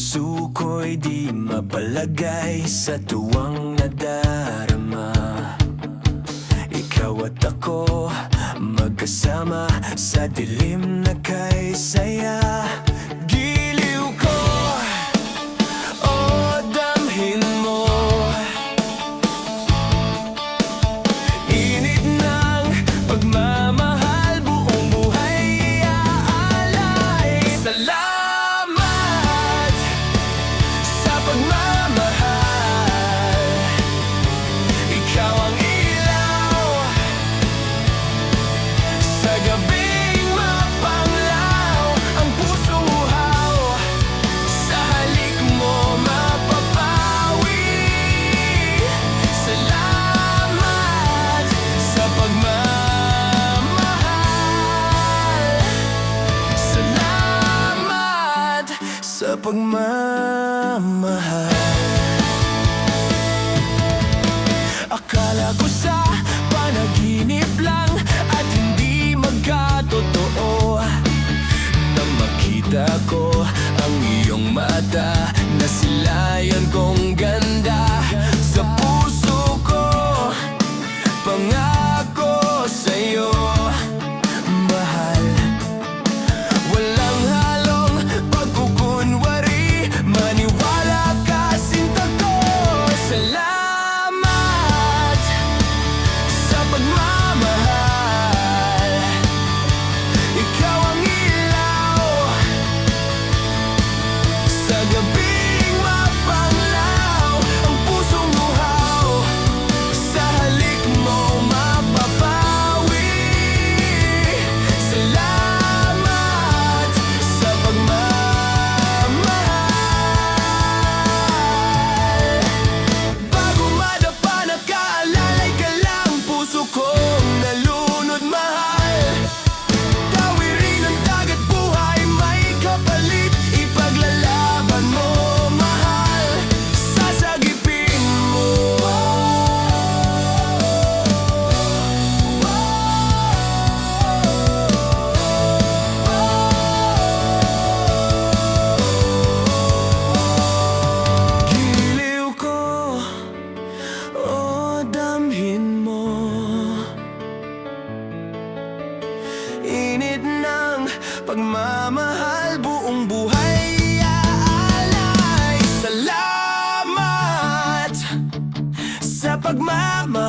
puso ko'y di mapalagay sa tuwang nadarama. Ikaw at ako magkasama sa dilim na kay saya. Giliw ko, o damhin mo, init ng pagmamahal, buong buhay iaalay. Salamat sa pagmamahal, ikaw ang ilaw sa gabing mapanglaw. Ang pusong uhaw, sa halik mo mapapawi. Salamat sa pagmamahal, salamat sa pagmamahal. Akala ko sa panaginip lang at hindi magkatotoo, nang makita ko ang iyong mata, nasilayan kong ganda. Sa puso ko, pangako sa'yo, mahal. Walang halong pagkukunwari, maniwala ka, sinta ko. Salamat sa pagmamahal, ikaw ang ilaw sa gabing mapanglaw. Ang pusong uhaw, sa halik mo mapapawi. Salamat sa pagmamahal. Bago madapa, nakaalalay ka lang, puso kong nalunod, mahal. Tawirin ng dagat, buhay may kapalit, ipaglalaban mo, mahal. Sasagipin mo. Giliw ko, o damhin mo, init ng pagmamahal, buong buhay iaalay. Salamat sa pagmamahal,